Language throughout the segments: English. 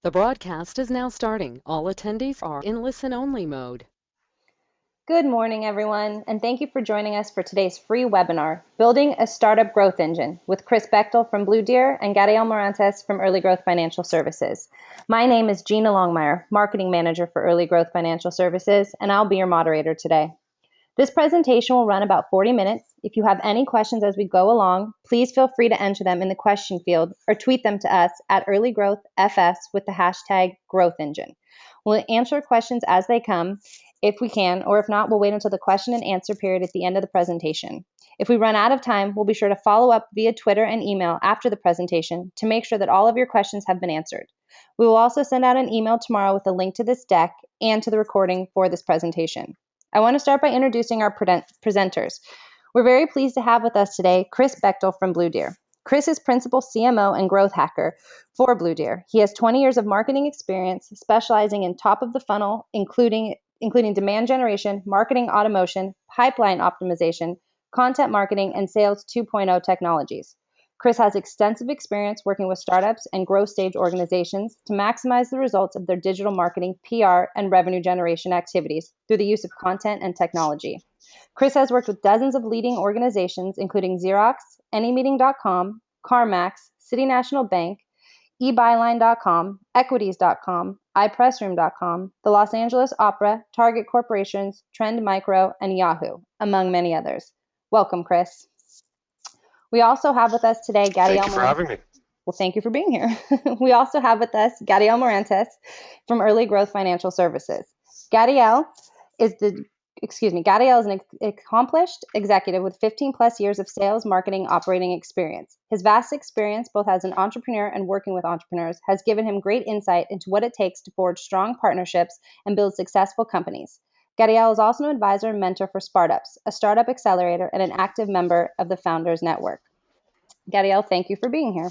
The broadcast is now starting. All attendees are in listen-only mode. Good morning, everyone, and thank you for joining us for today's free webinar, Building a Startup Growth Engine, with Chris Bechtel from Blue Deer and Gadiel Morantes from Early Growth Financial Services. My name is Gina Longmire, Marketing Manager for Early Growth Financial Services, and I'll be your moderator today. This presentation will run about 40 minutes. If you have any questions as we go along, please feel free to enter them in the question field or tweet them to us at earlygrowthfs with the hashtag growthengine. We'll answer questions as they come if we can, or if not, we'll wait until the question and answer period at the end of the presentation. If we run out of time, we'll be sure to follow up via Twitter and email after the presentation to make sure that all of your questions have been answered. We will also send out an email tomorrow with a link to this deck and to the recording for this presentation. I want to start by introducing our presenters. We're very pleased to have with us today Chris Bechtel from Blue Deer. Chris is Principal CMO and Growth Hacker for Blue Deer. He has 20 years of marketing experience, specializing in top of the funnel, including demand generation, marketing automation, pipeline optimization, content marketing, and sales 2.0 technologies. Chris has extensive experience working with startups and growth stage organizations to maximize the results of their digital marketing, PR, and revenue generation activities through the use of content and technology. Chris has worked with dozens of leading organizations, including Xerox, Anymeeting.com, CarMax, City National Bank, eBuyline.com, Equities.com, iPressroom.com, the Los Angeles Opera, Target Corporations, Trend Micro, and Yahoo, among many others. Welcome, Chris. We also have with us today Gadiel. Thank you for having me. Well, thank you for being here. We also have with us Gadiel Morantes from Early Growth Financial Services. Gadiel is an accomplished executive with 15 plus years of sales, marketing, operating experience. His vast experience, both as an entrepreneur and working with entrepreneurs, has given him great insight into what it takes to forge strong partnerships and build successful companies. Gadiel is also an advisor and mentor for Startups, a startup accelerator, and an active member of the Founders Network. Gadiel, thank you for being here.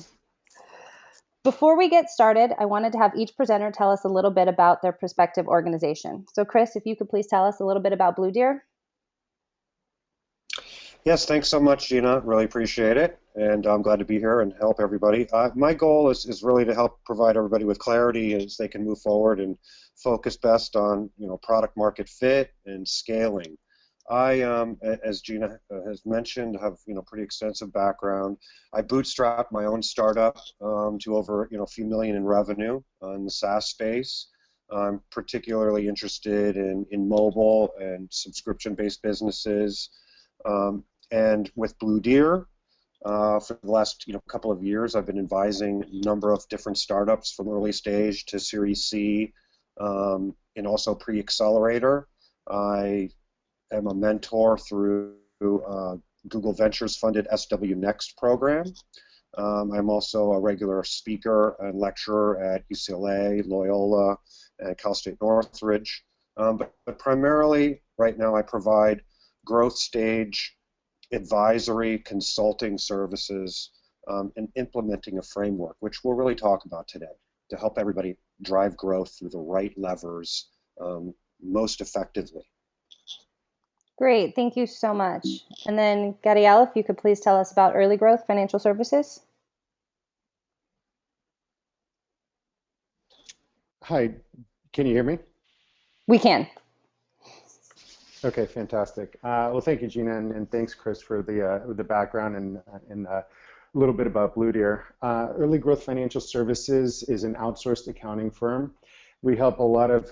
Before we get started, I wanted to have each presenter tell us a little bit about their prospective organization. So Chris, if you could please tell us a little bit about Blue Deer. Yes, thanks so much, Gina. Really appreciate it, and I'm glad to be here and help everybody. My goal is really to help provide everybody with clarity as they can move forward and focus best on product market fit and scaling. I, as Gina has mentioned, have pretty extensive background. I bootstrapped my own startup to over a few million in revenue in the SaaS space. I'm particularly interested in mobile and subscription-based businesses. And with Blue Deer, for the last couple of years, I've been advising a number of different startups from early stage to Series C, and also pre-accelerator. I am a mentor through Google Ventures funded SW Next program. I'm also a regular speaker and lecturer at UCLA, Loyola, and Cal State Northridge. But primarily, right now, I provide growth stage advisory consulting services and implementing a framework, which we'll really talk about today, to help everybody drive growth through the right levers most effectively. Great, thank you so much. And then Gadiel, if you could please tell us about Early Growth Financial Services. Hi, can you hear me? We can. Okay, fantastic. Well, thank you, Gina, and thanks, Chris, for the background and a little bit about Blue Deer. Early Growth Financial Services is an outsourced accounting firm. We help a lot of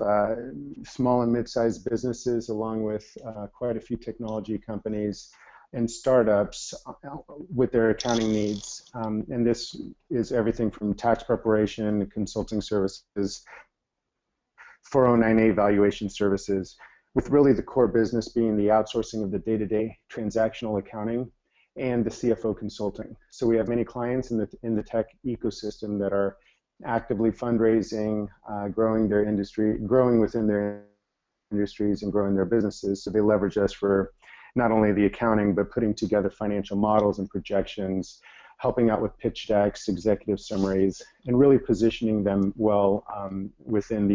small and mid-sized businesses, along with quite a few technology companies and startups with their accounting needs. And this is everything from tax preparation, consulting services, 409A valuation services, with really the core business being the outsourcing of the day-to-day transactional accounting and the CFO consulting. So we have many clients in the tech ecosystem that are actively fundraising, growing their industry, growing within their industries, and growing their businesses. So they leverage us for not only the accounting, but putting together financial models and projections, helping out with pitch decks, executive summaries, and really positioning them well within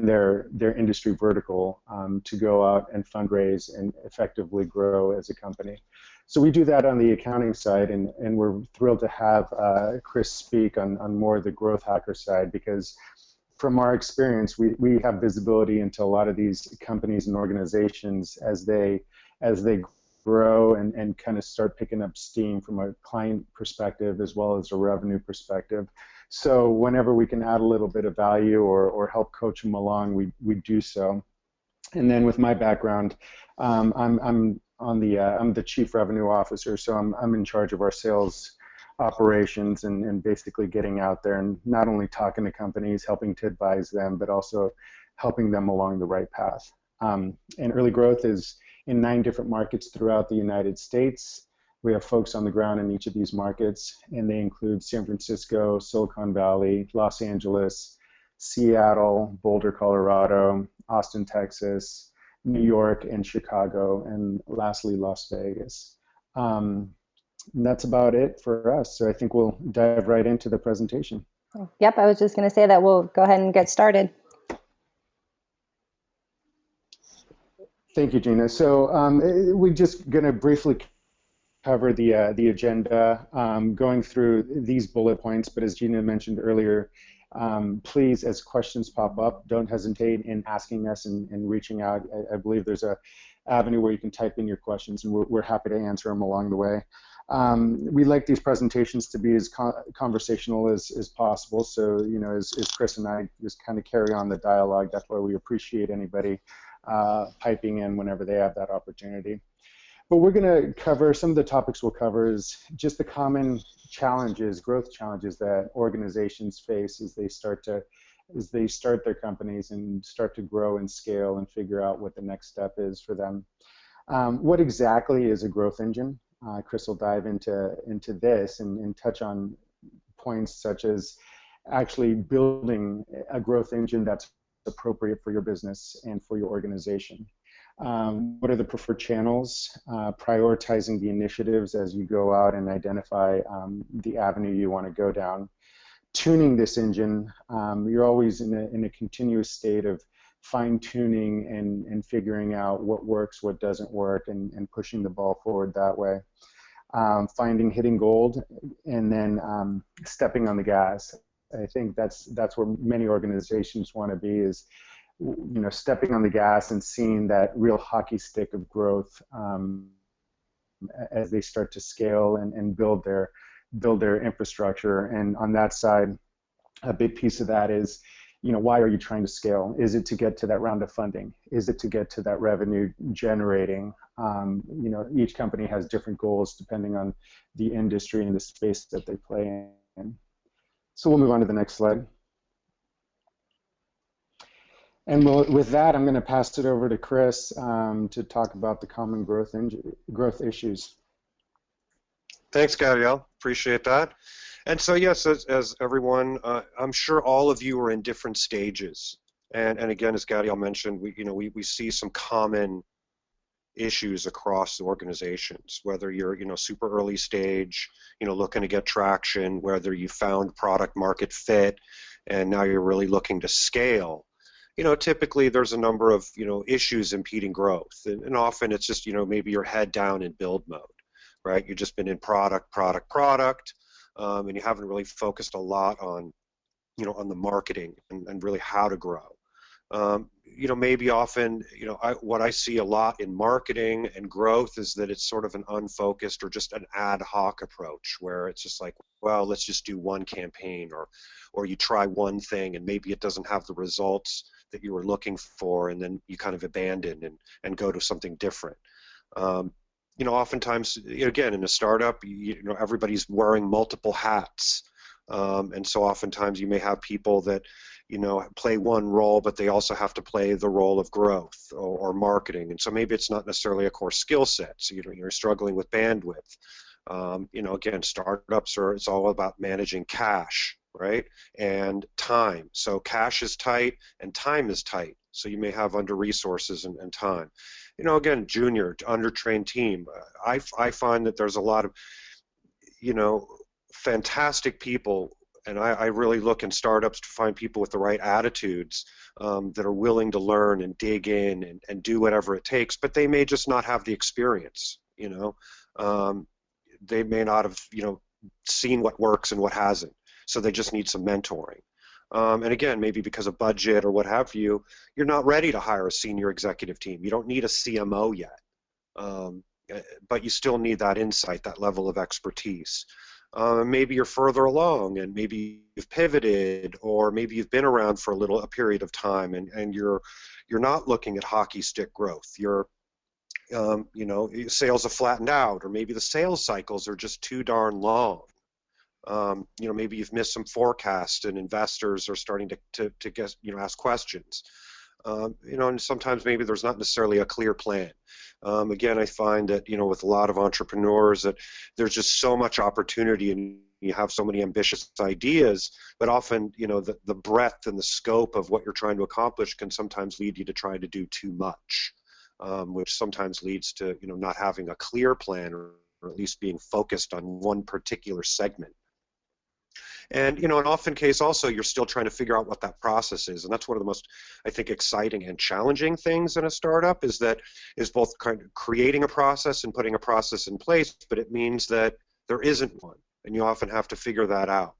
their industry vertical to go out and fundraise and effectively grow as a company. So we do that on the accounting side, and we're thrilled to have Chris speak on more of the growth hacker side, because from our experience, we have visibility into a lot of these companies and organizations as they grow and kind of start picking up steam from a client perspective as well as a revenue perspective. So whenever we can add a little bit of value or help coach them along, we do so. And then with my background, I'm the chief revenue officer, so I'm in charge of our sales operations and basically getting out there and not only talking to companies, helping to advise them, but also helping them along the right path. And early growth is in 9 different markets throughout the United States. We have folks on the ground in each of these markets, and they include San Francisco, Silicon Valley, Los Angeles, Seattle, Boulder, Colorado, Austin, Texas, New York, and Chicago, and lastly, Las Vegas. And that's about it for us. So I think we'll dive right into the presentation. Yep, I was just going to say that we'll go ahead and get started. Thank you, Gina. So we're just going to briefly cover the agenda, going through these bullet points. But as Gina mentioned earlier, please, as questions pop up, don't hesitate in asking us and reaching out. I believe there's a avenue where you can type in your questions, and we're happy to answer them along the way. We like these presentations to be as conversational as possible. So, you know, as Chris and I just kind of carry on the dialogue, that's why we appreciate anybody piping in whenever they have that opportunity. But we're going to cover, some of the topics we'll cover is just the common challenges, growth challenges that organizations face as they start their companies and start to grow and scale and figure out what the next step is for them. What exactly is a growth engine? Chris will dive into this and touch on points such as actually building a growth engine that's appropriate for your business and for your organization. What are the preferred channels? Prioritizing the initiatives as you go out and identify the avenue you want to go down. Tuning this engine, you're always in a continuous state of fine-tuning and figuring out what works, what doesn't work, and pushing the ball forward that way. Hitting gold, and then stepping on the gas. I think that's where many organizations want to be, is, you know, stepping on the gas and seeing that real hockey stick of growth as they start to scale and build their infrastructure. And on that side, a big piece of that is, you know, why are you trying to scale? Is it to get to that round of funding? Is it to get to that revenue generating? You know, each company has different goals depending on the industry and the space that they play in. So we'll move on to the next slide. And with that, I'm going to pass it over to Chris to talk about the common growth issues. Thanks, Gabrielle. Appreciate that. And so, yes, as everyone, I'm sure all of you are in different stages. And again, as Gabrielle mentioned, we see some common issues across the organizations, whether you're, super early stage, looking to get traction, whether you found product market fit, and now you're really looking to scale. Typically there's a number of, issues impeding growth. And often it's just, maybe you're head down in build mode, right? You've just been in product, and you haven't really focused a lot on, on the marketing and really how to grow. Maybe often, what I see a lot in marketing and growth is that it's sort of an unfocused or just an ad hoc approach where it's just like, well, let's just do one campaign, or you try one thing and maybe it doesn't have the results that you were looking for, and then you kind of abandon and go to something different. Oftentimes, again, in a startup, everybody's wearing multiple hats. And so oftentimes you may have people that, play one role, but they also have to play the role of growth or marketing. And so maybe it's not necessarily a core skill set. So, you're struggling with bandwidth. Again, startups it's all about managing cash, right? And time. So cash is tight and time is tight. So you may have under resources and time. Again, junior, undertrained team. I find that there's a lot of, fantastic people, and I really look in startups to find people with the right attitudes that are willing to learn and dig in and do whatever it takes, but they may just not have the experience, They may not have, seen what works and what hasn't. So they just need some mentoring. And again, maybe because of budget or what have you, you're not ready to hire a senior executive team. You don't need a CMO yet, but you still need that insight, that level of expertise. Maybe you're further along, and maybe you've pivoted, or maybe you've been around for a period of time, and you're not looking at hockey stick growth. Sales have flattened out, or maybe the sales cycles are just too darn long. Maybe you've missed some forecasts, and investors are starting to guess, ask questions. And sometimes maybe there's not necessarily a clear plan. Again, I find that, with a lot of entrepreneurs, that there's just so much opportunity, and you have so many ambitious ideas, but often, the breadth and the scope of what you're trying to accomplish can sometimes lead you to try to do too much, which sometimes leads to, not having a clear plan, or at least being focused on one particular segment. And, in often case also, you're still trying to figure out what that process is. And that's one of the most, I think, exciting and challenging things in a startup is both kind of creating a process and putting a process in place, but it means that there isn't one. And you often have to figure that out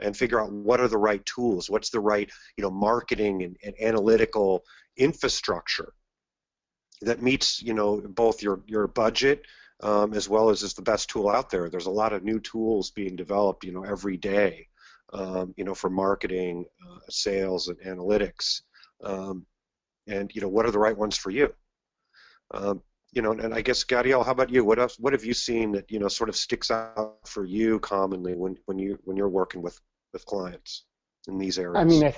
and figure out what are the right tools, what's the right, marketing and analytical infrastructure that meets, both your budget as well as is the best tool out there. There's a lot of new tools being developed, every day. For marketing, sales, and analytics, and what are the right ones for you? And I guess, Gadiel, how about you? What else? What have you seen that sort of sticks out for you commonly when you're working with clients in these areas? I mean, I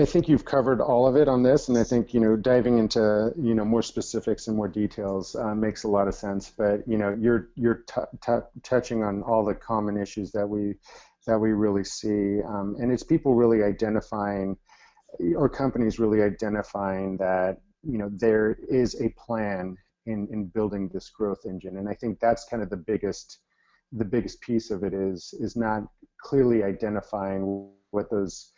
think you've covered all of it on this, and I think diving into more specifics and more details makes a lot of sense. But you're touching on all the common issues that we really see, and it's people really identifying, or companies really identifying that there is a plan in building this growth engine, and I think that's kind of the biggest piece of it is not clearly identifying what those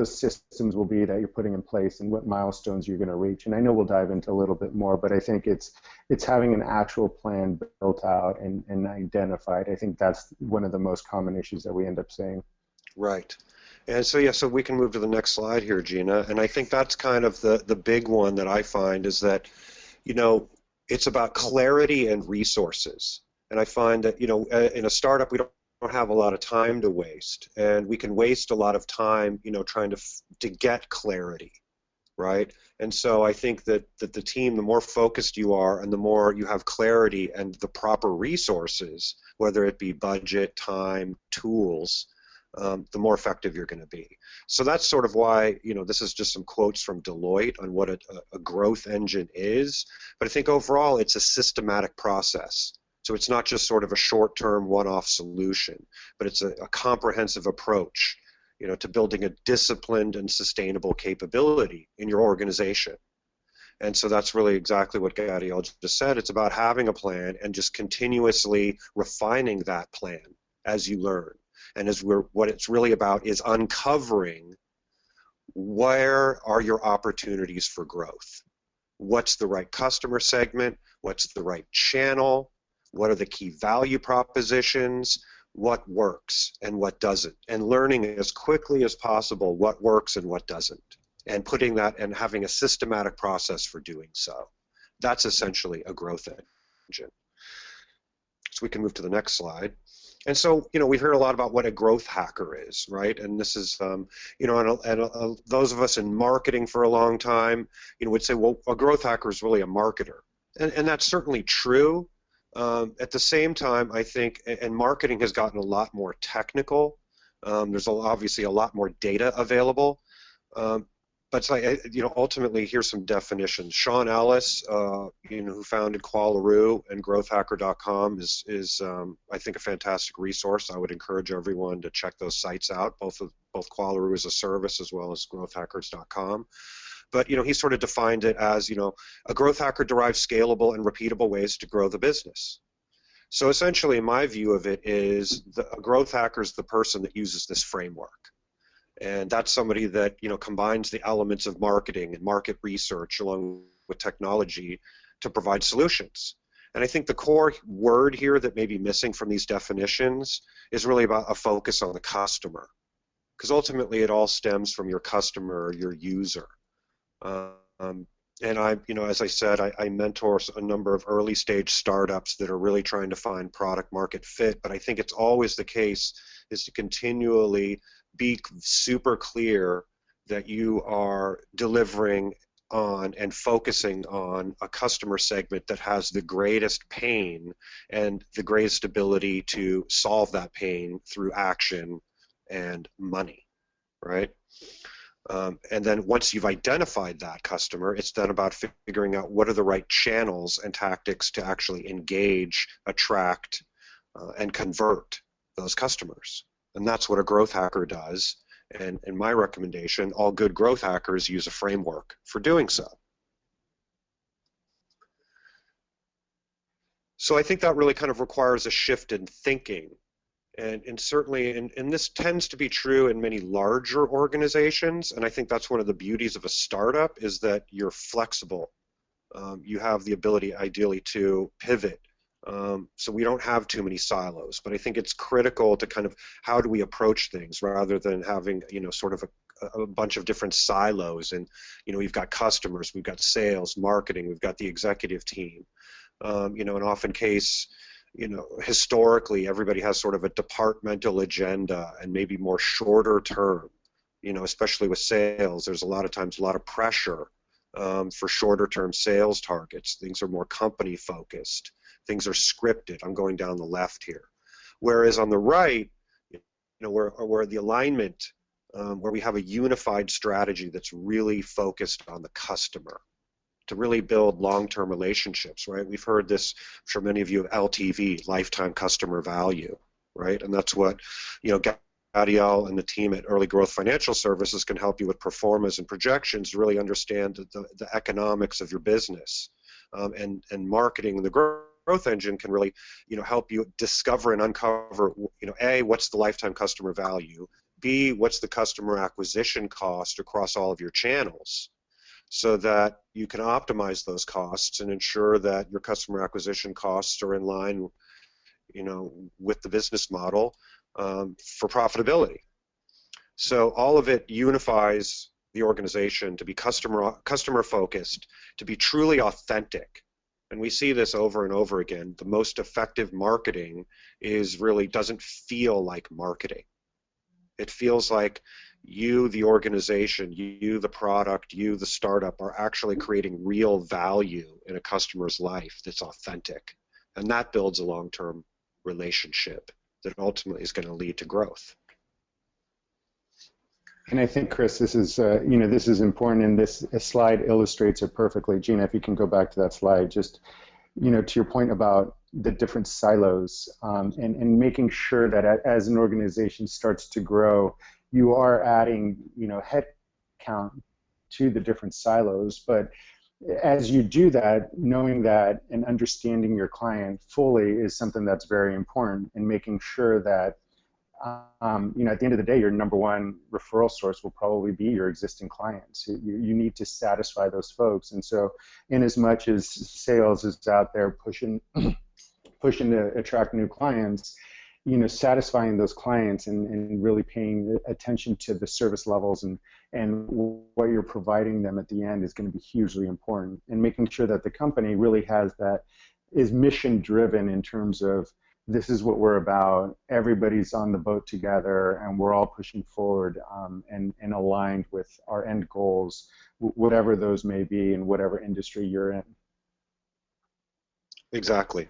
systems will be that you're putting in place and what milestones you're going to reach. And I know we'll dive into a little bit more, but I think it's having an actual plan built out and identified. I think that's one of the most common issues that we end up seeing. Right. And so we can move to the next slide here, Gina. And I think that's kind of the big one that I find is that, it's about clarity and resources. And I find that, in a startup, we don't have a lot of time to waste, and we can waste a lot of time, trying to get clarity, right? And so I think that the team, the more focused you are, and the more you have clarity and the proper resources, whether it be budget, time, tools, the more effective you're going to be. So that's sort of why, this is just some quotes from Deloitte on what a growth engine is. But I think overall, it's a systematic process. So it's not just sort of a short-term one-off solution, but it's a comprehensive approach, to building a disciplined and sustainable capability in your organization. And so that's really exactly what Gadiel just said. It's about having a plan and just continuously refining that plan as you learn. And what it's really about is uncovering where are your opportunities for growth. What's the right customer segment? What's the right channel? What are the key value propositions? What works and what doesn't? And learning as quickly as possible what works and what doesn't. And putting that and having a systematic process for doing so. That's essentially a growth engine. So we can move to the next slide. And so, we've heard a lot about what a growth hacker is, right? And this is, those of us in marketing for a long time, would say, well, a growth hacker is really a marketer. And that's certainly true. At the same time, I think, and marketing has gotten a lot more technical. There's obviously a lot more data available. But ultimately, here's some definitions. Sean Ellis, who founded Qualaroo and GrowthHacker.com, is I think a fantastic resource. I would encourage everyone to check those sites out, both Qualaroo as a service as well as GrowthHackers.com. But he sort of defined it as a growth hacker derives scalable and repeatable ways to grow the business. So essentially, my view of it is a growth hacker is the person that uses this framework. And that's somebody that combines the elements of marketing and market research along with technology to provide solutions. And I think the core word here that may be missing from these definitions is really about a focus on the customer, because ultimately it all stems from your customer, your user. And as I said, I mentor a number of early stage startups that are really trying to find product market fit, but I think it's always the case is to continually be super clear that you are delivering on and focusing on a customer segment that has the greatest pain and the greatest ability to solve that pain through action and money, right? And then once you've identified that customer, it's then about figuring out what are the right channels and tactics to actually engage, attract, and convert those customers. And that's what a growth hacker does. And in my recommendation, all good growth hackers use a framework for doing so. So I think that really kind of requires a shift in thinking. And certainly, and this tends to be true in many larger organizations, and I think that's one of the beauties of a startup is that you're flexible. You have the ability, ideally, to pivot. So we don't have too many silos, but I think it's critical to kind of how do we approach things rather than having, sort of a bunch of different silos. And, we've got customers, we've got sales, marketing, we've got the executive team. In often case, historically, everybody has sort of a departmental agenda and maybe more shorter term, especially with sales. There's a lot of times a lot of pressure for shorter term sales targets. Things are more company focused. Things are scripted. I'm going down the left here. Whereas on the right, where the alignment, where we have a unified strategy that's really focused on the customer, to really build long-term relationships, right? We've heard this from many of you, LTV, lifetime customer value, right? And that's what, Gadiel and the team at Early Growth Financial Services can help you with performance and projections to really understand the economics of your business. And marketing, the growth engine can really, help you discover and uncover, A, what's the lifetime customer value? B, what's the customer acquisition cost across all of your channels? So that you can optimize those costs and ensure that your customer acquisition costs are in line, with the business model for profitability. So all of it unifies the organization to be customer focused, to be truly authentic. And we see this over and over again. The most effective marketing doesn't feel like marketing. It feels like you, the organization, you, the product, you, the startup, are actually creating real value in a customer's life that's authentic. And that builds a long-term relationship that ultimately is going to lead to growth. And I think, Chris, this is, this is important, and this slide illustrates it perfectly. Gina, if you can go back to that slide, just, to your point about the different silos, and making sure that as an organization starts to grow, you are adding, head count to the different silos. But as you do that, knowing that and understanding your client fully is something that's very important, and making sure that, at the end of the day, your number one referral source will probably be your existing clients. You need to satisfy those folks. And so in as much as sales is out there pushing to attract new clients, satisfying those clients and really paying attention to the service levels and what you're providing them at the end is going to be hugely important. And making sure that the company really is mission driven in terms of, this is what we're about, everybody's on the boat together, and we're all pushing forward and aligned with our end goals, whatever those may be in whatever industry you're in. Exactly.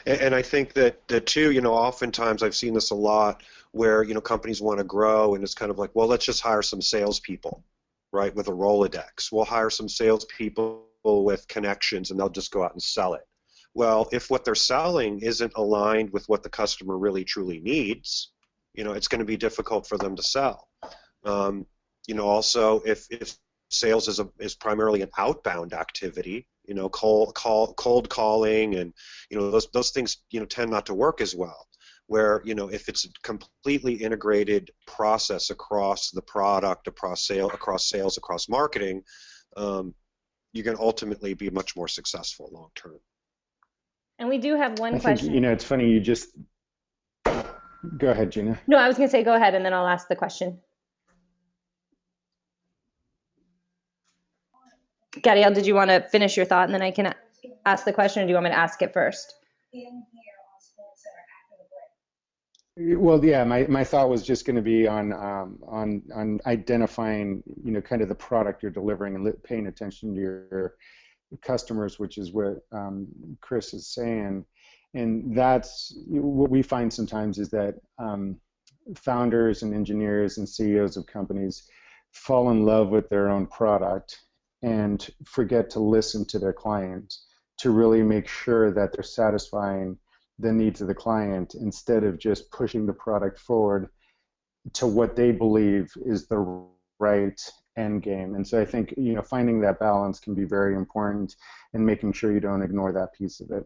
And I think that too, oftentimes I've seen this a lot where, companies want to grow, and it's kind of like, well, let's just hire some salespeople, right, with a Rolodex. We'll hire some salespeople with connections, and they'll just go out and sell it. Well, if what they're selling isn't aligned with what the customer really truly needs, it's going to be difficult for them to sell. Also, if sales is primarily an outbound activity, cold calling, and those things tend not to work as well. Where if it's a completely integrated process across the product, across sales, across marketing, you can ultimately be much more successful long term. And we do have one I think, question. it's funny, you just, go ahead, Gina. No, I was going to say go ahead, and then I'll ask the question. Gadiel, did you want to finish your thought, and then I can ask the question, or do you want me to ask it first? Well, yeah, my thought was just going to be on identifying, kind of the product you're delivering and paying attention to your customers, which is what Chris is saying. And that's what we find sometimes is that founders and engineers and CEOs of companies fall in love with their own product and forget to listen to their clients to really make sure that they're satisfying the needs of the client instead of just pushing the product forward to what they believe is the right end game. And so I think, finding that balance can be very important and making sure you don't ignore that piece of it.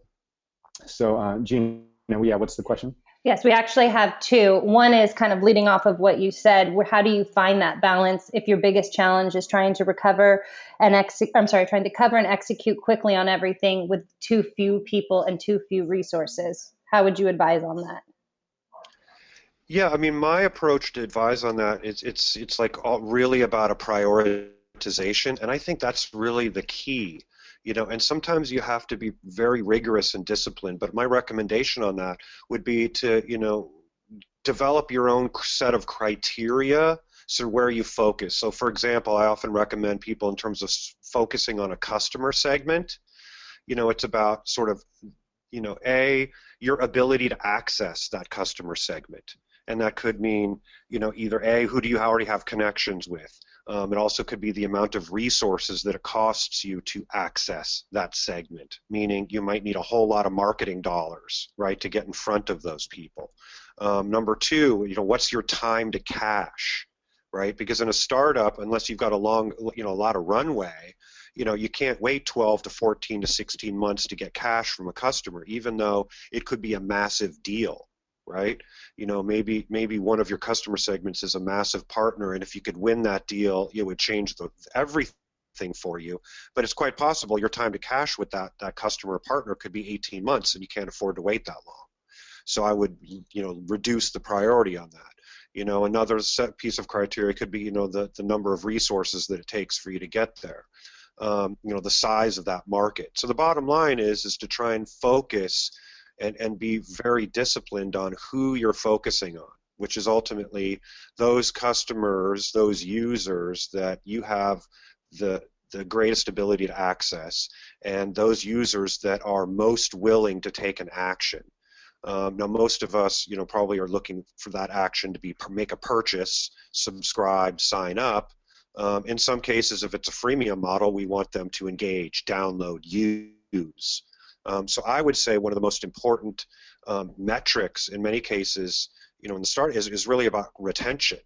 So, Gina, what's the question? Yes, we actually have two. One is kind of leading off of what you said. How do you find that balance if your biggest challenge is trying to cover and execute quickly on everything with too few people and too few resources? How would you advise on that? Yeah, I mean, my approach to advise on that is it's like really about a prioritization, and I think that's really the key. And sometimes you have to be very rigorous and disciplined, but my recommendation on that would be to, develop your own set of criteria, so where you focus. So for example, I often recommend people in terms of focusing on a customer segment. It's about sort of, your ability to access that customer segment. And that could mean, either who do you already have connections with? It also could be the amount of resources that it costs you to access that segment, meaning you might need a whole lot of marketing dollars, right, to get in front of those people. Number two, what's your time to cash, right? Because in a startup, unless you've got a lot of runway, you can't wait 12 to 14 to 16 months to get cash from a customer, even though it could be a massive deal. Right? Maybe one of your customer segments is a massive partner, and if you could win that deal, it would change everything for you. But it's quite possible your time to cash with that customer or partner could be 18 months, and you can't afford to wait that long. So I would, reduce the priority on that. Another piece of criteria could be, the number of resources that it takes for you to get there. The size of that market. So the bottom line is to try and focus and be very disciplined on who you're focusing on, which is ultimately those customers, those users that you have the greatest ability to access, and those users that are most willing to take an action. Now, most of us, probably are looking for that action to be make a purchase, subscribe, sign up. In some cases, if it's a freemium model, we want them to engage, download, use. So I would say one of the most important metrics in many cases, in the start is really about retention.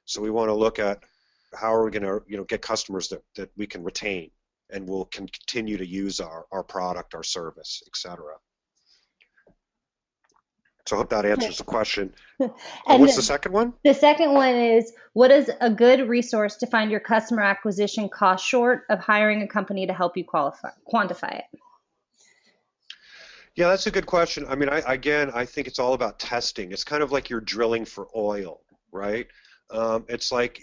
So we want to look at how are we going to, get customers that we can retain and will continue to use our product, our service, etc. So I hope that answers the question. And what's the second one? The second one is, what is a good resource to find your customer acquisition cost short of hiring a company to help you quantify it? Yeah, that's a good question. I mean, I think it's all about testing. It's kind of like you're drilling for oil, right? It's like,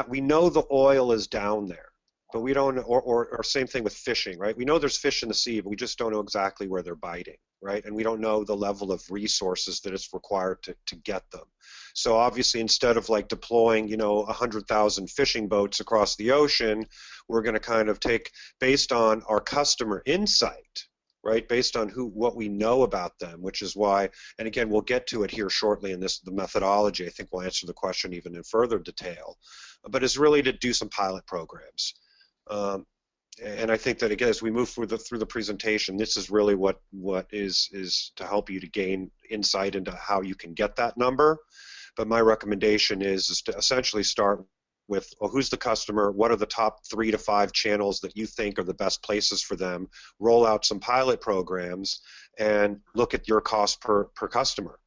we know the oil is down there, but we don't, or same thing with fishing, right? We know there's fish in the sea, but we just don't know exactly where they're biting, right? And we don't know the level of resources that it's required to get them. So obviously, instead of like deploying, 100,000 fishing boats across the ocean, we're going to kind of take, based on our customer insight, right, based on what we know about them, which is why, and again, we'll get to it here shortly in the methodology. I think we'll answer the question even in further detail, but it's really to do some pilot programs. And I think that, again, as we move through the presentation, this is really what is to help you to gain insight into how you can get that number. But my recommendation is to essentially start with, well, who's the customer, what are the top 3 to 5 channels that you think are the best places for them, roll out some pilot programs, and look at your cost per customer,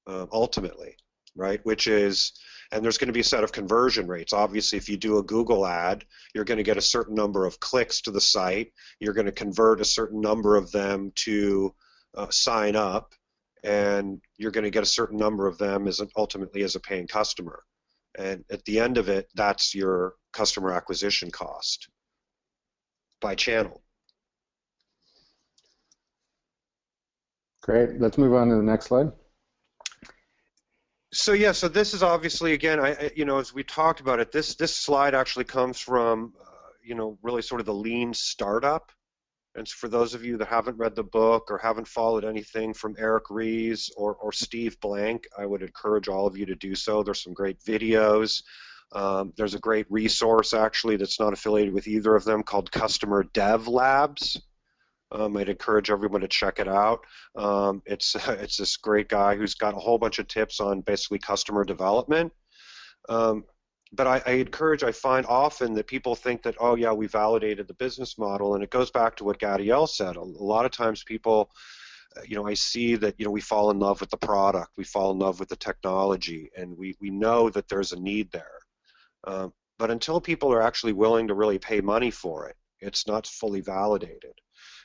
ultimately, right, which is, and there's going to be a set of conversion rates. Obviously, if you do a Google ad, you're going to get a certain number of clicks to the site, you're going to convert a certain number of them to sign up, and you're going to get a certain number of them ultimately as a paying customer. And at the end of it, that's your customer acquisition cost by channel. Great. Let's move on to the next slide. So yeah, so this is obviously, again, as we talked about it, this slide actually comes from, really sort of the lean startup. And for those of you that haven't read the book or haven't followed anything from Eric Ries or Steve Blank, I would encourage all of you to do so. There's some great videos. There's a great resource, actually, that's not affiliated with either of them called Customer Dev Labs. I'd encourage everyone to check it out. It's this great guy who's got a whole bunch of tips on basically customer development. But I find often that people think that, oh yeah, we validated the business model, and it goes back to what Gadiel said. A lot of times people, I see that, we fall in love with the product, we fall in love with the technology, and we know that there's a need there. But until people are actually willing to really pay money for it, it's not fully validated.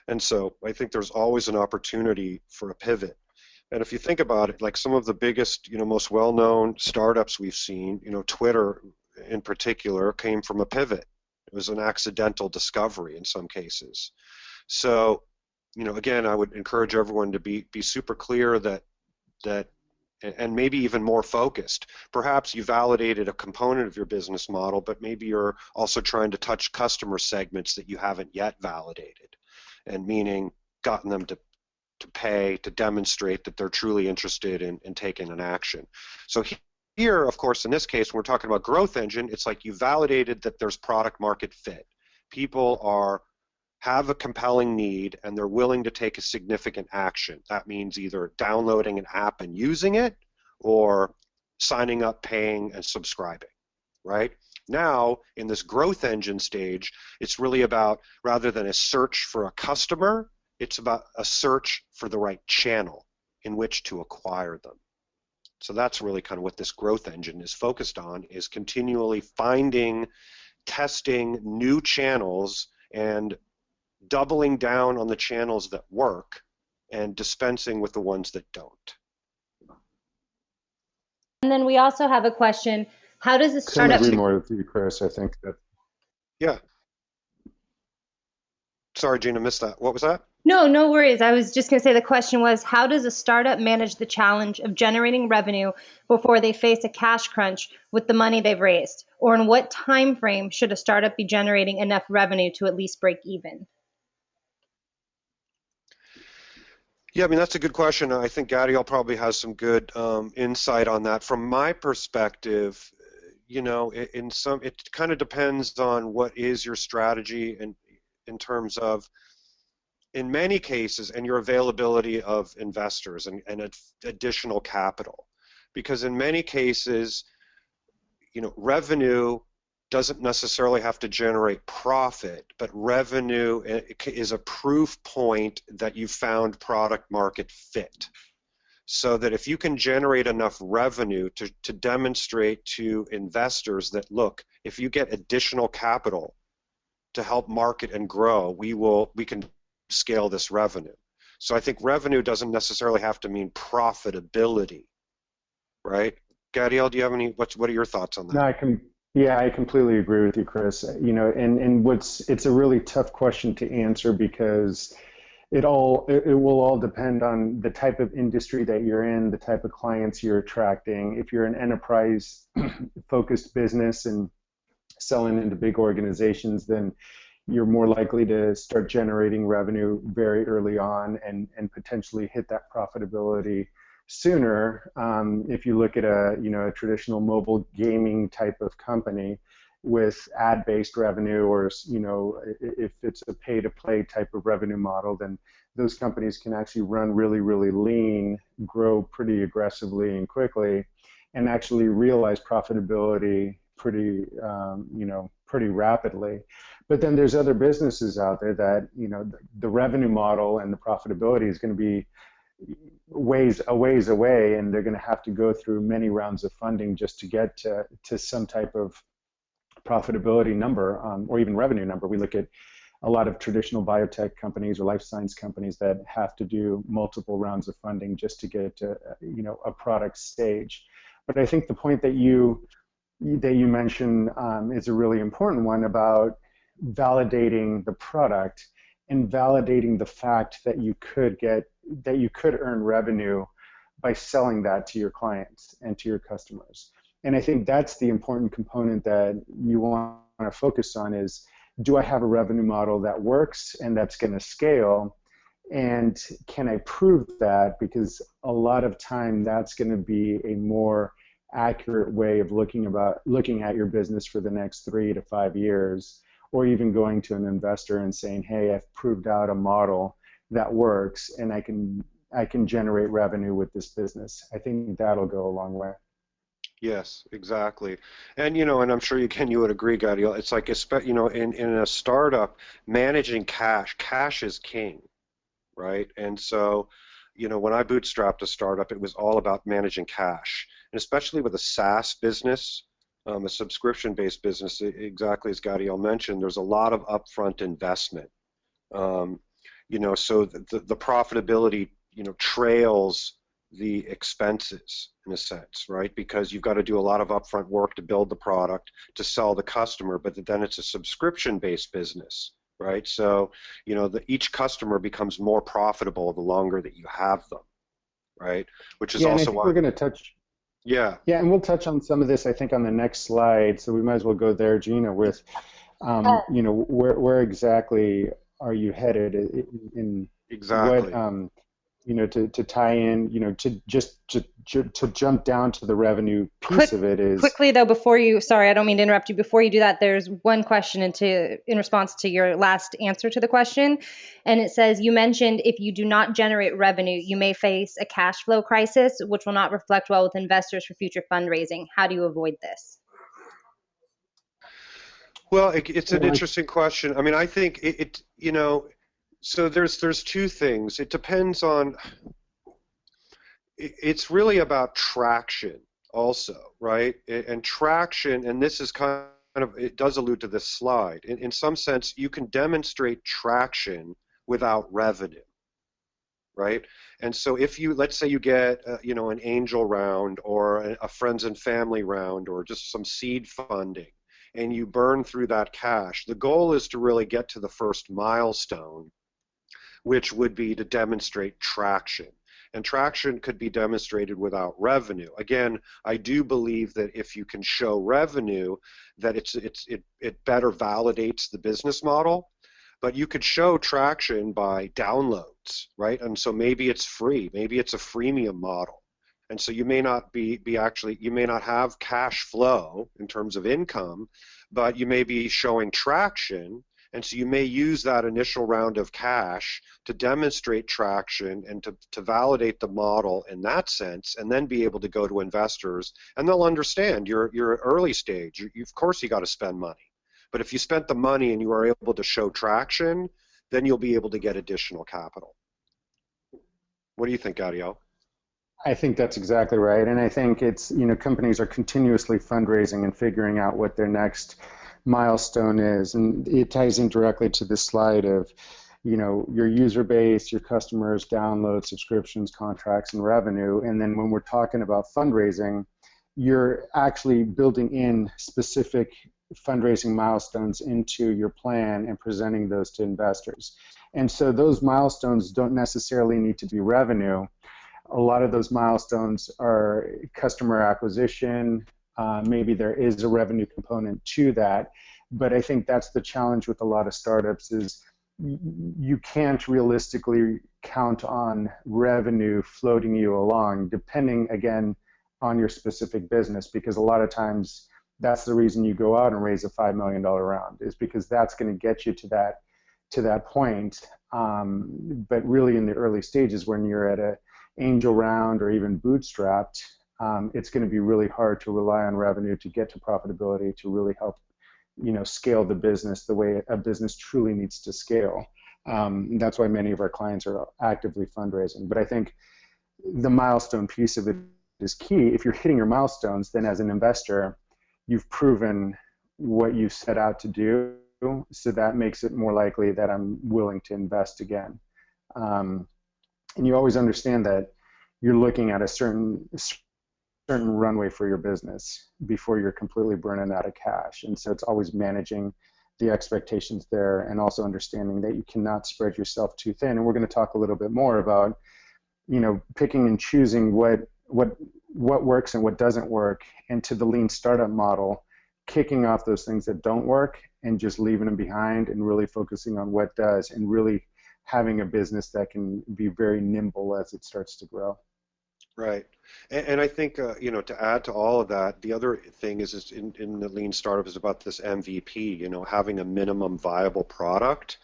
And so I think there's always an opportunity for a pivot. And if you think about it, like some of the biggest, most well-known startups we've seen, Twitter in particular, came from a pivot. It was an accidental discovery in some cases. So, again, I would encourage everyone to be super clear that and maybe even more focused. Perhaps you validated a component of your business model, but maybe you're also trying to touch customer segments that you haven't yet validated, and meaning gotten them to pay, to demonstrate that they're truly interested in taking an action. So here, of course, in this case, when we're talking about growth engine, it's like you validated that there's product market fit. People have a compelling need, and they're willing to take a significant action. That means either downloading an app and using it, or signing up, paying, and subscribing, right? Now, in this growth engine stage, it's really about, rather than a search for a customer, it's about a search for the right channel in which to acquire them. So that's really kind of what this growth engine is focused on, is continually finding, testing new channels and doubling down on the channels that work and dispensing with the ones that don't. And then we also have a question. How does a startup... Couldn't agree more with you, Chris. I think that... Yeah. Sorry, Gina, missed that. What was that? No worries. I was just going to say the question was, how does a startup manage the challenge of generating revenue before they face a cash crunch with the money they've raised? Or in what time frame should a startup be generating enough revenue to at least break even? Yeah, I mean, that's a good question. I think Gadiel probably has some good insight on that. From my perspective, it kind of depends on what is your strategy and in terms of, in many cases, and your availability of investors and additional capital. Because in many cases, revenue doesn't necessarily have to generate profit, but revenue is a proof point that you found product market fit. So that if you can generate enough revenue to demonstrate to investors that, look, if you get additional capital to help market and grow, we can scale this revenue. So I think revenue doesn't necessarily have to mean profitability, right? Gadiel, do you have any? What are your thoughts on that? No, I completely agree with you, Chris. And it's a really tough question to answer, because it will all depend on the type of industry that you're in, the type of clients you're attracting. If you're an enterprise focused business and selling into big organizations, then you're more likely to start generating revenue very early on and potentially hit that profitability sooner. If you look at a traditional mobile gaming type of company with ad-based revenue, or if it's a pay-to-play type of revenue model, then those companies can actually run really, really lean, grow pretty aggressively and quickly, and actually realize profitability pretty rapidly. But then there's other businesses out there that, the revenue model and the profitability is going to be a ways away, and they're going to have to go through many rounds of funding just to get to some type of profitability number, or even revenue number. We look at a lot of traditional biotech companies or life science companies that have to do multiple rounds of funding just to get to a product stage. But I think the point that you mentioned is a really important one about validating the product and validating the fact that you could earn revenue by selling that to your clients and to your customers. And I think that's the important component that you want to focus on is, do I have a revenue model that works and that's going to scale? And can I prove that? Because a lot of time that's going to be a more accurate way of looking at your business for the next 3 to 5 years, or even going to an investor and saying, hey, I've proved out a model that works and I can generate revenue with this business. I think that'll go a long way. Yes, exactly. And and I'm sure you would agree, Gadiel, it's like, in a startup, managing cash is king, right? And so, when I bootstrapped a startup, it was all about managing cash. And especially with a SaaS business, a subscription-based business, exactly as Gadiel mentioned, there's a lot of upfront investment. So the profitability, trails the expenses in a sense, right? Because you've got to do a lot of upfront work to build the product, to sell the customer, but then it's a subscription-based business, right? So, each customer becomes more profitable the longer that you have them, right? Which is also also and I think why we're going to touch. Yeah, and we'll touch on some of this, I think, on the next slide. So we might as well go there, Gina, with, where exactly are you headed in exactly. what, to tie in, to jump down to the revenue piece of it is. Quickly though, sorry, I don't mean to interrupt you. Before you do that, there's one question in response to your last answer to the question. And it says, you mentioned if you do not generate revenue, you may face a cash flow crisis, which will not reflect well with investors for future fundraising. How do you avoid this? Well, it's an interesting question. I mean, I think so there's two things. It depends on, it's really about traction also, right? And traction, and this is kind of, it does allude to this slide. In some sense, you can demonstrate traction without revenue, right? And so if let's say you get, an angel round or a friends and family round or just some seed funding, and you burn through that cash, the goal is to really get to the first milestone, which would be to demonstrate traction. And traction could be demonstrated without revenue. Again, I do believe that if you can show revenue, that it better validates the business model. But you could show traction by downloads, right? And so maybe it's free, maybe it's a freemium model. And so you may not you may not have cash flow in terms of income, but you may be showing traction. And so you may use that initial round of cash to demonstrate traction and to validate the model in that sense, and then be able to go to investors, and they'll understand you're early stage. Of course you got to spend money. But if you spent the money and you are able to show traction, then you'll be able to get additional capital. What do you think, Gadiel? I think that's exactly right. And I think it's, companies are continuously fundraising and figuring out what their next milestone is, and it ties in directly to this slide of your user base, your customers, downloads, subscriptions, contracts, and revenue. And then when we're talking about fundraising, you're actually building in specific fundraising milestones into your plan and presenting those to investors. And so those milestones don't necessarily need to be revenue. A lot of those milestones are customer acquisition. Maybe there is a revenue component to that, but I think that's the challenge with a lot of startups is you can't realistically count on revenue floating you along, depending, again, on your specific business, because a lot of times that's the reason you go out and raise a $5 million round, is because that's going to get you to that point. But really in the early stages, when you're at a angel round or even bootstrapped, it's going to be really hard to rely on revenue to get to profitability to really help, scale the business the way a business truly needs to scale. That's why many of our clients are actively fundraising. But I think the milestone piece of it is key. If you're hitting your milestones, then as an investor, you've proven what you set out to do, so that makes it more likely that I'm willing to invest again. And you always understand that you're looking at a certain runway for your business before you're completely burning out of cash. And so it's always managing the expectations there, and also understanding that you cannot spread yourself too thin. And we're going to talk a little bit more about, picking and choosing what works and what doesn't work, and to the lean startup model, kicking off those things that don't work and just leaving them behind and really focusing on what does, and really having a business that can be very nimble as it starts to grow. Right. And I think, to add to all of that, the other thing is in the lean startup is about this MVP, having a minimum viable product.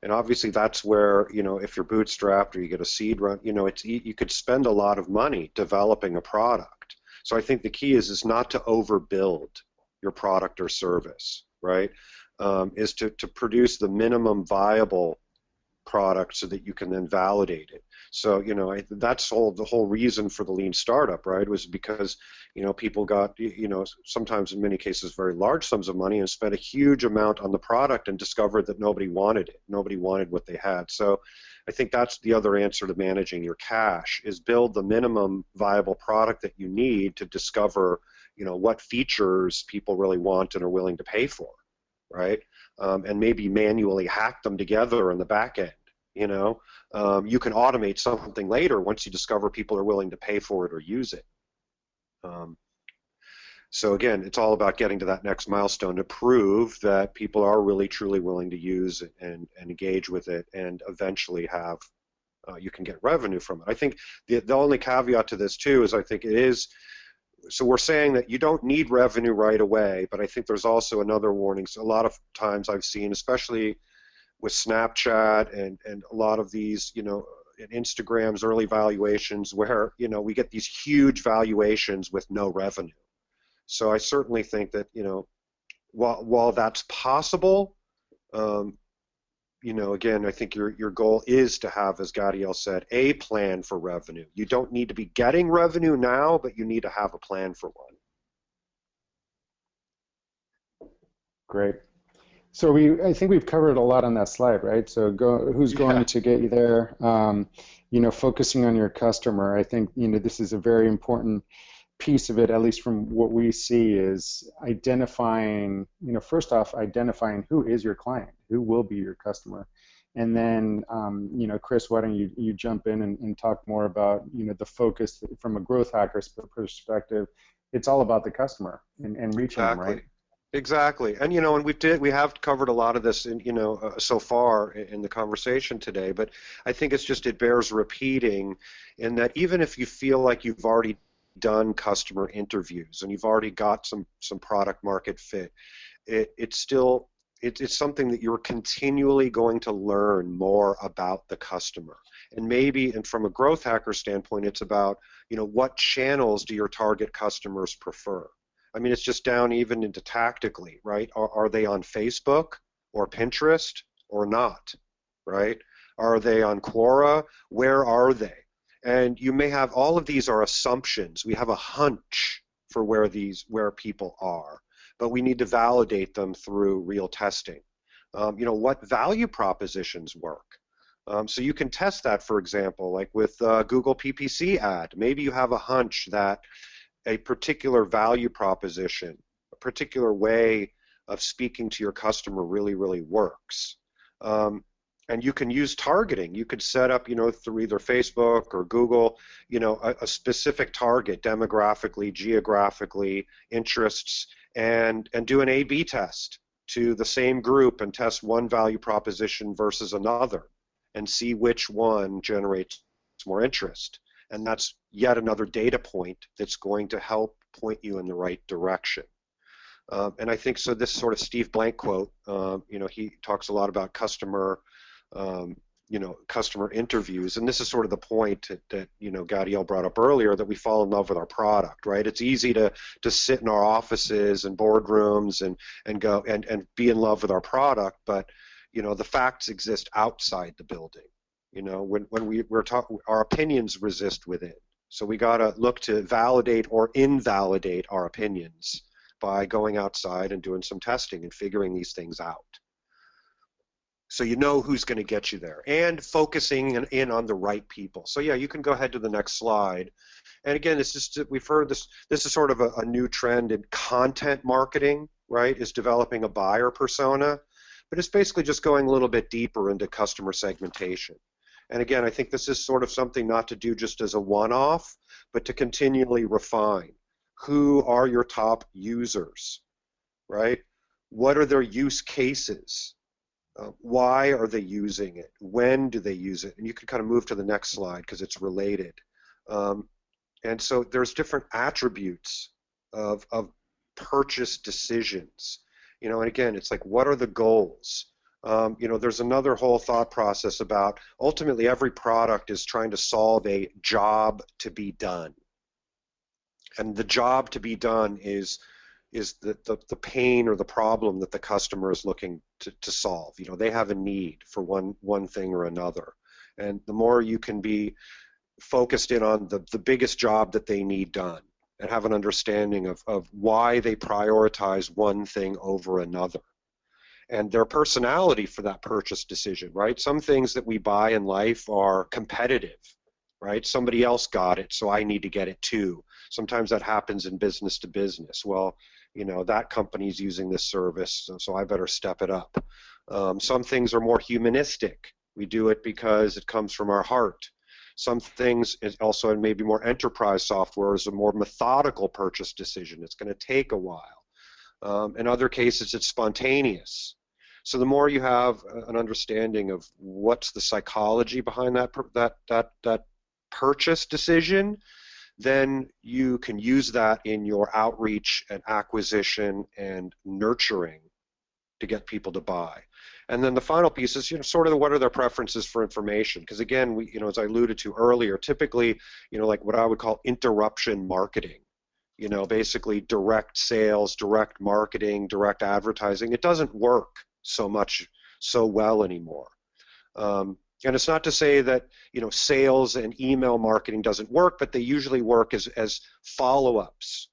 And obviously that's where, if you're bootstrapped or you get a seed run, you could spend a lot of money developing a product. So I think the key is not to overbuild your product or service, right? Is to produce the minimum viable product so that you can then validate it. So, that's the whole reason for the lean startup, right, was because, people got, sometimes in many cases very large sums of money and spent a huge amount on the product and discovered that nobody wanted it. Nobody wanted what they had. So I think that's the other answer to managing your cash, is build the minimum viable product that you need to discover, what features people really want and are willing to pay for, right? And maybe manually hack them together in the back end. You can automate something later once you discover people are willing to pay for it or use it. So again, it's all about getting to that next milestone to prove that people are really truly willing to use it and engage with it, and eventually have you can get revenue from it. I think the only caveat to this too is I think it is. So we're saying that you don't need revenue right away, but I think there's also another warning. So a lot of times I've seen, especially with Snapchat and a lot of these, in Instagram's early valuations, where, we get these huge valuations with no revenue. So I certainly think that, while that's possible, again, I think your goal is to have, as Gadiel said, a plan for revenue. You don't need to be getting revenue now, but you need to have a plan for one. Great. So I think we've covered a lot on that slide, right? So who's going to get you there? Focusing on your customer. I think, this is a very important piece of it, at least from what we see, is identifying, first off, identifying who is your client, who will be your customer. And then, Chris, why don't you jump in and talk more about, the focus from a growth hacker's perspective. It's all about the customer and reaching them, right? Exactly, and and we have covered a lot of this in so far in the conversation today. But I think it bears repeating, in that even if you feel like you've already done customer interviews and you've already got some product market fit, it's something that you're continually going to learn more about the customer. And maybe, and from a growth hacker standpoint, it's about what channels do your target customers prefer. I mean, it's just down even into tactically, right? Are they on Facebook or Pinterest or not, right? Are they on Quora? Where are they? And you may have, all of these are assumptions. We have a hunch for where people are, but we need to validate them through real testing. What value propositions work? So you can test that, for example, like with Google PPC ad. Maybe you have a hunch that a particular value proposition, a particular way of speaking to your customer really, really works. And you can use targeting. You could set up, through either Facebook or Google, a specific target demographically, geographically, interests, and do an A/B test to the same group and test one value proposition versus another and see which one generates more interest. And that's yet another data point that's going to help point you in the right direction. And I think so. This sort of Steve Blank quote, he talks a lot about customer interviews, and this is sort of the point that Gadiel brought up earlier, that we fall in love with our product, right? It's easy to sit in our offices and boardrooms and go and be in love with our product, but the facts exist outside the building. When we're talking, our opinions resist within. So we got to look to validate or invalidate our opinions by going outside and doing some testing and figuring these things out. So you know who's going to get you there, and focusing in on the right people. So yeah, you can go ahead to the next slide. And again, we've heard this. This is sort of a new trend in content marketing, right? Is developing a buyer persona, but it's basically just going a little bit deeper into customer segmentation. And again, I think this is sort of something not to do just as a one-off, but to continually refine. Who are your top users, right? What are their use cases? Why are they using it? When do they use it? And you can kind of move to the next slide because it's related. And so there's different attributes of purchase decisions. And again, it's like, what are the goals? There's another whole thought process about ultimately every product is trying to solve a job to be done. And the job to be done is the pain or the problem that the customer is looking to solve. They have a need for one thing or another. And the more you can be focused in on the biggest job that they need done and have an understanding of why they prioritize one thing over another and their personality for that purchase decision, right? Some things that we buy in life are competitive, right? Somebody else got it, so I need to get it too. Sometimes that happens in business to business. Well, that company's using this service, so I better step it up. Some things are more humanistic. We do it because it comes from our heart. Some things is also, and maybe more enterprise software, is a more methodical purchase decision. It's going to take a while. In other cases, it's spontaneous. So the more you have an understanding of what's the psychology behind that purchase decision, then you can use that in your outreach and acquisition and nurturing to get people to buy. And then the final piece is, sort of what are their preferences for information? Because again, as I alluded to earlier, typically, like what I would call interruption marketing, basically direct sales, direct marketing, direct advertising. It doesn't work so well anymore. And it's not to say that sales and email marketing doesn't work, but they usually work as follow-ups,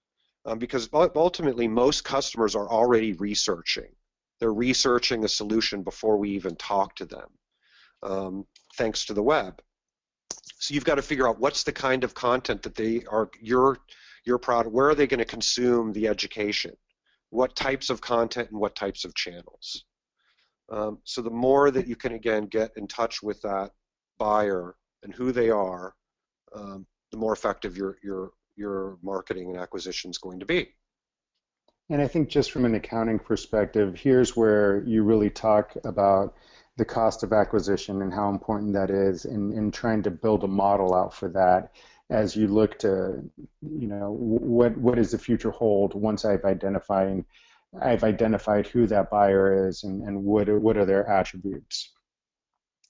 because ultimately most customers are already researching. They're researching a solution before we even talk to them, thanks to the web. So you've got to figure out what's the kind of content that they are your product. Where are they going to consume the education? What types of content and what types of channels? So the more that you can, again, get in touch with that buyer and who they are, the more effective your marketing and acquisition is going to be. And I think just from an accounting perspective, here's where you really talk about the cost of acquisition and how important that is in trying to build a model out for that as you look to, what does the future hold once I've identified who that buyer is and what are their attributes.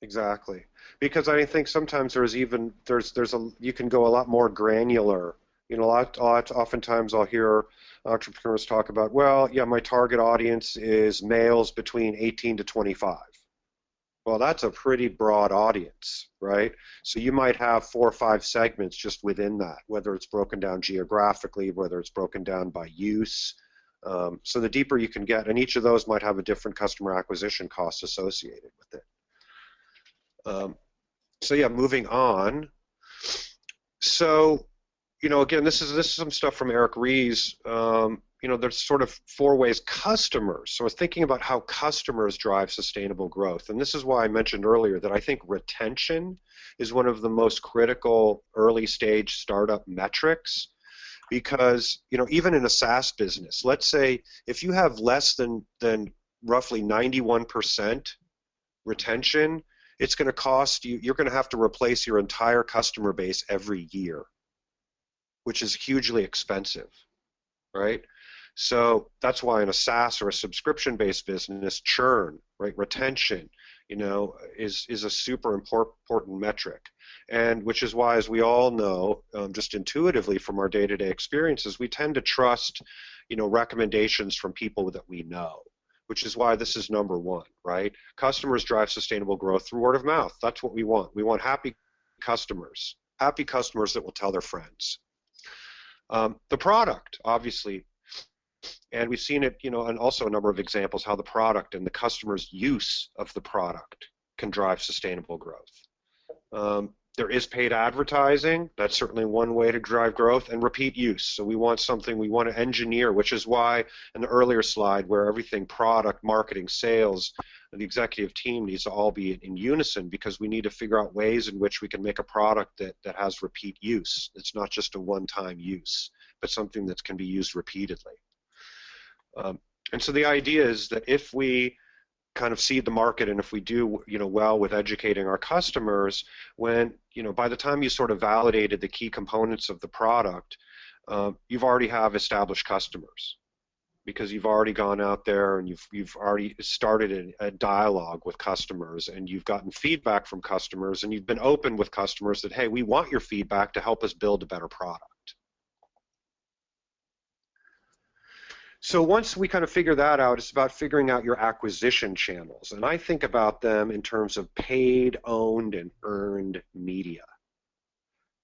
Exactly, because I think sometimes you can go a lot more granular. Oftentimes I'll hear entrepreneurs talk about, well, yeah, my target audience is males between 18 to 25. Well, that's a pretty broad audience, right? So you might have 4 or 5 segments just within that, whether it's broken down geographically, whether it's broken down by use. So the deeper you can get, and each of those might have a different customer acquisition cost associated with it. So yeah, moving on. So, again, this is some stuff from Eric Ries. There's sort of 4 ways customers. So I was thinking about how customers drive sustainable growth. And this is why I mentioned earlier that I think retention is one of the most critical early stage startup metrics. Because, even in a SaaS business, let's say if you have less than roughly 91% retention, it's going to cost you, you're going to have to replace your entire customer base every year, which is hugely expensive, right? So that's why in a SaaS or a subscription-based business, churn, right, retention, is a super important metric. And which is why, as we all know, just intuitively from our day-to-day experiences, we tend to trust, recommendations from people that we know, which is why this is number 1, right? Customers drive sustainable growth through word of mouth. That's what we want. We want happy customers that will tell their friends. The product, obviously, And we've seen it, and also a number of examples how the product and the customer's use of the product can drive sustainable growth. There is paid advertising. That's certainly one way to drive growth, and repeat use. So we want to engineer, which is why in the earlier slide where everything, product, marketing, sales, the executive team needs to all be in unison, because we need to figure out ways in which we can make a product that has repeat use. It's not just a one-time use, but something that can be used repeatedly. And so the idea is that if we kind of seed the market, and if we do well with educating our customers, when by the time you sort of validated the key components of the product, you've already have established customers, because you've already gone out there and you've already started a dialogue with customers, and you've gotten feedback from customers, and you've been open with customers that, hey, we want your feedback to help us build a better product. So once we kind of figure that out, it's about figuring out your acquisition channels. And I think about them in terms of paid, owned, and earned media,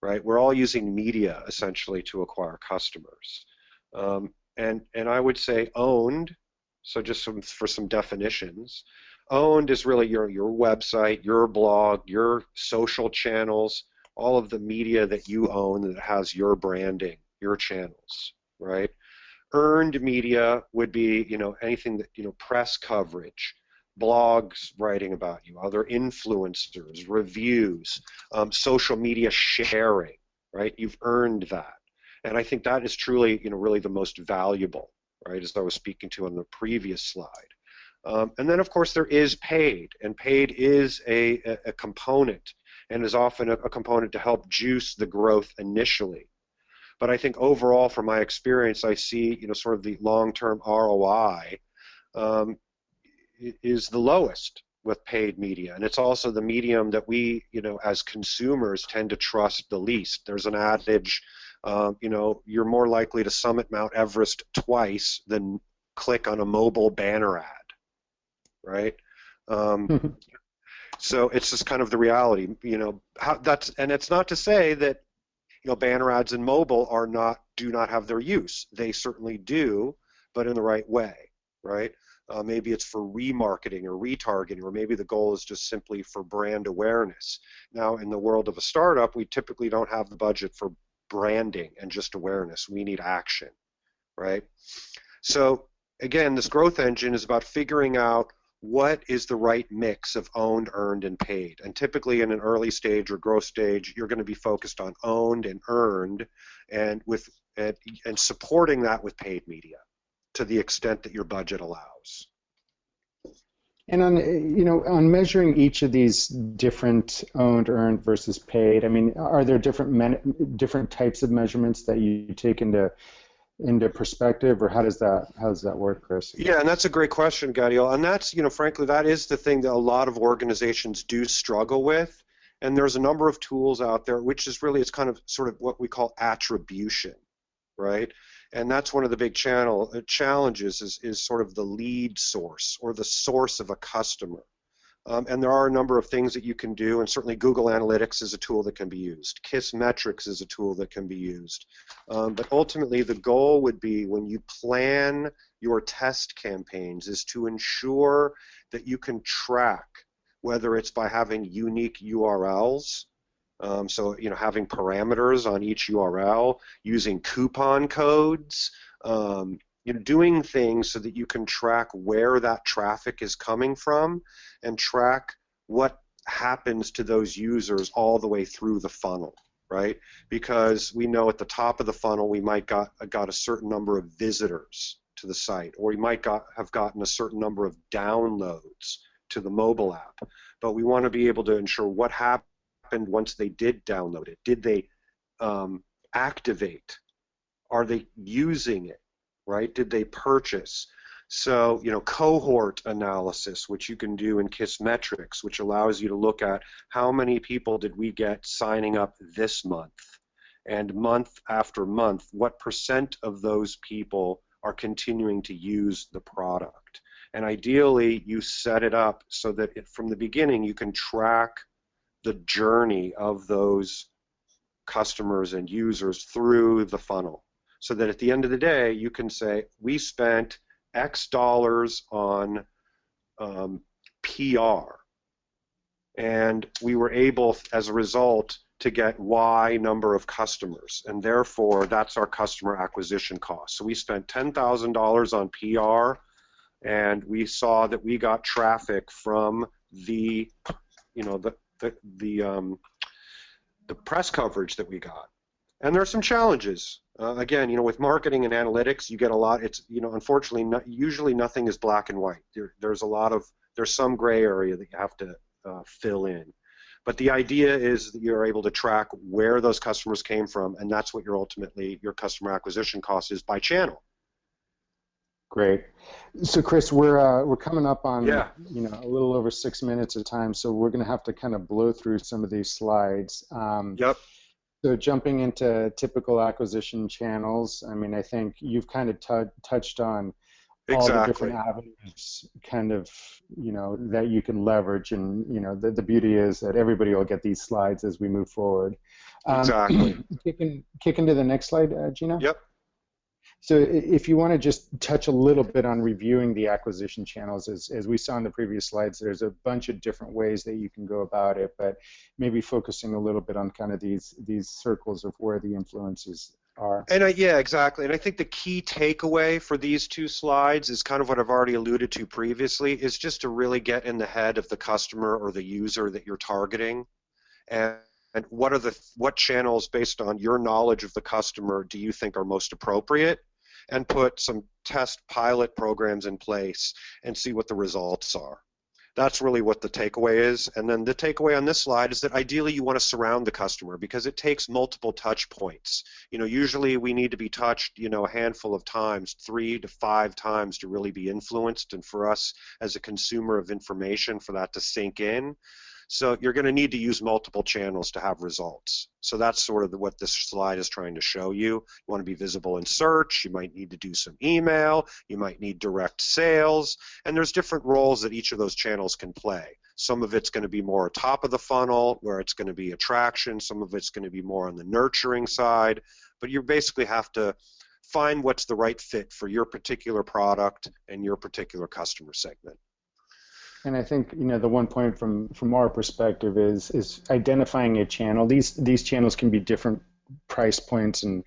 right? We're all using media, essentially, to acquire customers. And I would say owned, so just for some definitions, owned is really your website, your blog, your social channels, all of the media that you own that has your branding, your channels, right? Earned media would be, anything that, press coverage, blogs writing about you, other influencers, reviews, social media sharing, right? You've earned that. And I think that is truly, really the most valuable, right, as I was speaking to on the previous slide. And then, of course, there is paid, and paid is a component, and is often a component to help juice the growth initially. But I think overall, from my experience, I see, sort of the long-term ROI is the lowest with paid media, and it's also the medium that we, as consumers, tend to trust the least. There's an adage, you're more likely to summit Mount Everest twice than click on a mobile banner ad, right? So it's just kind of the reality, and it's not to say that banner ads in mobile do not have their use. They certainly do, but in the right way, right? Maybe it's for remarketing or retargeting, or maybe the goal is just simply for brand awareness. Now, in the world of a startup, we typically don't have the budget for branding and just awareness. We need action, right? So again, this growth engine is about figuring out what is the right mix of owned, earned, and paid. And typically in an early stage or growth stage, you're going to be focused on owned and earned, and supporting that with paid media to the extent that your budget allows. And on measuring each of these different owned, earned versus paid, I mean, are there different types of measurements that you take into perspective, or how does that work, Chris? Yeah, and that's a great question, Gadiel. And that's, frankly, that is the thing that a lot of organizations do struggle with. And there's a number of tools out there, which is really, it's kind of sort of what we call attribution, right? And that's one of the big challenges is sort of the lead source, or the source of a customer. And there are a number of things that you can do, and certainly Google Analytics is a tool that can be used. Kissmetrics is a tool that can be used. But ultimately, the goal would be, when you plan your test campaigns, is to ensure that you can track, whether it's by having unique URLs, so having parameters on each URL, using coupon codes, doing things so that you can track where that traffic is coming from, and track what happens to those users all the way through the funnel, right? Because we know at the top of the funnel we might got a certain number of visitors to the site, or we might have gotten a certain number of downloads to the mobile app. But we want to be able to ensure what happened once they did download it. Did they activate? Are they using it? Right? Did they purchase? So, cohort analysis, which you can do in Kissmetrics, which allows you to look at how many people did we get signing up this month, and month after month, what percent of those people are continuing to use the product. And ideally, you set it up so that from the beginning you can track the journey of those customers and users through the funnel. so that at the end of the day, you can say, we spent X dollars on PR, and we were able, as a result, to get Y number of customers, and therefore that's our customer acquisition cost. So we spent $10,000 on PR, and we saw that we got traffic from the, the press coverage that we got. And there are some challenges. Again, with marketing and analytics, you get a lot. It's, unfortunately, usually nothing is black and white. There's some gray area that you have to fill in. But the idea is that you're able to track where those customers came from, and that's what your customer acquisition cost is by channel. Great. So Chris, we're coming up on a little over 6 minutes of time, so we're going to have to kind of blow through some of these slides. Yep. So jumping into typical acquisition channels, I mean, I think you've kind of touched on all the different avenues kind of, that you can leverage, and, the beauty is that everybody will get these slides as we move forward. Exactly. Kick into the next slide, Gina? Yep. So if you want to just touch a little bit on reviewing the acquisition channels, as we saw in the previous slides, there's a bunch of different ways that you can go about it, but maybe focusing a little bit on kind of these circles of where the influences are. And yeah, exactly. And I think the key takeaway for these two slides is kind of what I've already alluded to previously, is just to really get in the head of the customer or the user that you're targeting, and what channels, based on your knowledge of the customer, do you think are most appropriate, and put some test pilot programs in place and see what the results are. That's really what the takeaway is. And then the takeaway on this slide is that ideally you want to surround the customer, because it takes multiple touch points. Usually we need to be touched, a handful of times, 3 to 5 times, to really be influenced, and for us as a consumer of information, for that to sink in. So you're going to need to use multiple channels to have results. So that's sort of what this slide is trying to show you. You want to be visible in search. You might need to do some email. You might need direct sales. And there's different roles that each of those channels can play. Some of it's going to be more top of the funnel, where it's going to be attraction. Some of it's going to be more on the nurturing side. But you basically have to find what's the right fit for your particular product and your particular customer segment. And I think, the one point from our perspective is identifying a channel. These channels can be different price points, and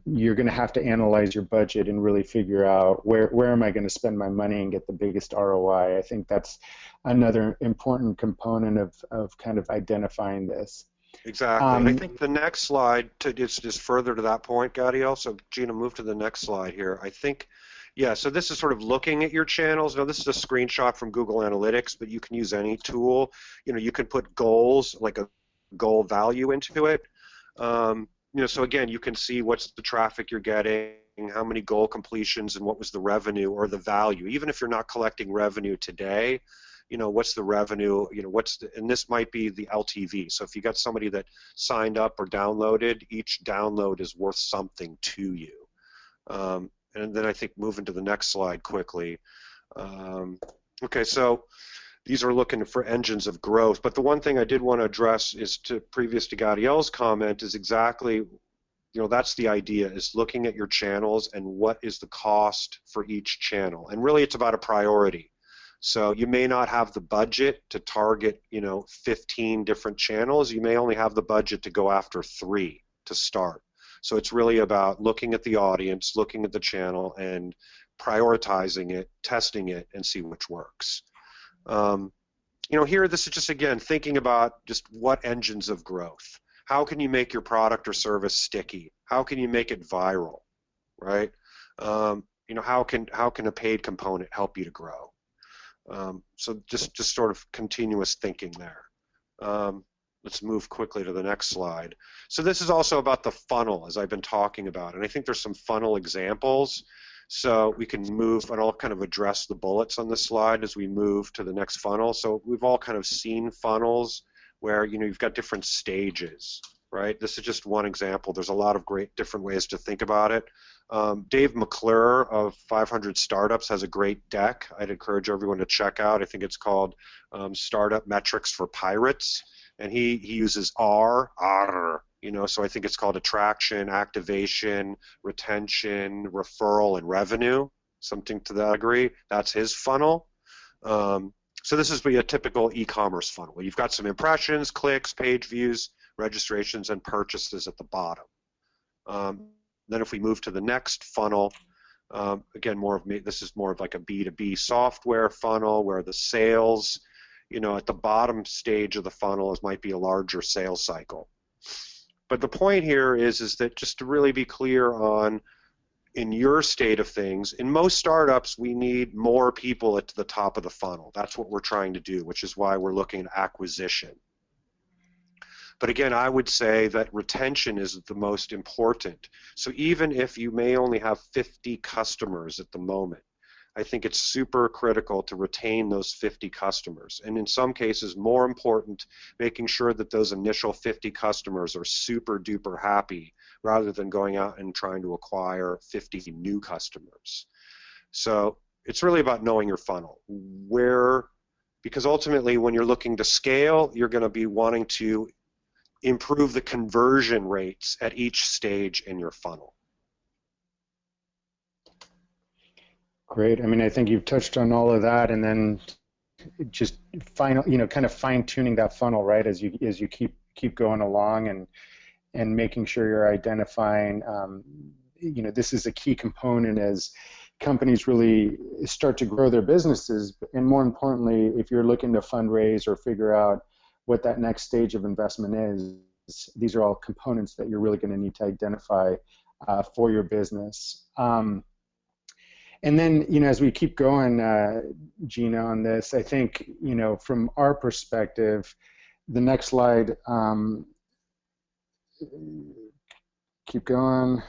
you're going to have to analyze your budget and really figure out where am I going to spend my money and get the biggest ROI. I think that's another important component of kind of identifying this. Exactly. And I think the next slide is just further to that point, Gadiel. So Gina, move to the next slide here. I think, so this is sort of looking at your channels. Now, this is a screenshot from Google Analytics, but you can use any tool. You can put goals, like a goal value into it. So again, you can see what's the traffic you're getting, how many goal completions, and what was the revenue or the value. Even if you're not collecting revenue today, what's the revenue, and this might be the LTV. So if you got somebody that signed up or downloaded, each download is worth something to you. And then I think moving to the next slide quickly. Okay, so these are looking for engines of growth. But the one thing I did want to address is, previous to Gadiel's comment, is exactly, that's the idea, is looking at your channels and what is the cost for each channel. And really it's about a priority. So you may not have the budget to target, 15 different channels. You may only have the budget to go after 3 to start. So it's really about looking at the audience, looking at the channel, and prioritizing it, testing it, and see which works. Here, this is just, again, thinking about just what engines of growth. How can you make your product or service sticky? How can you make it viral, right? How can a paid component help you to grow? So just sort of continuous thinking there. Let's move quickly to the next slide. So this is also about the funnel, as I've been talking about, and I think there's some funnel examples. So we can move, and I'll kind of address the bullets on this slide as we move to the next funnel. So we've all kind of seen funnels where, you've got different stages, right? This is just one example. There's a lot of great different ways to think about it. Dave McClure of 500 Startups has a great deck I'd encourage everyone to check out. I think it's called Startup Metrics for Pirates. And he uses R, So I think it's called attraction, activation, retention, referral, and revenue, something to that degree. That's his funnel. So this is a typical e-commerce funnel. You've got some impressions, clicks, page views, registrations, and purchases at the bottom. Then if we move to the next funnel, again, this is more of like a B2B software funnel where the sales, at the bottom stage of the funnel might be a larger sales cycle. But the point here is that just to really be clear on, in your state of things, in most startups, we need more people at the top of the funnel. That's what we're trying to do, which is why we're looking at acquisition. But again, I would say that retention is the most important. So even if you may only have 50 customers at the moment, I think it's super critical to retain those 50 customers. And in some cases, more important, making sure that those initial 50 customers are super duper happy rather than going out and trying to acquire 50 new customers. So it's really about knowing your funnel. Because ultimately when you're looking to scale, you're going to be wanting to improve the conversion rates at each stage in your funnel. Great. I mean, I think you've touched on all of that, and then just kind of fine-tuning that funnel, right? As you keep going along and making sure you're identifying. This is a key component as companies really start to grow their businesses, and more importantly, if you're looking to fundraise or figure out what that next stage of investment is, these are all components that you're really going to need to identify for your business. And then, as we keep going, Gina, on this, I think, from our perspective, the next slide, keep going,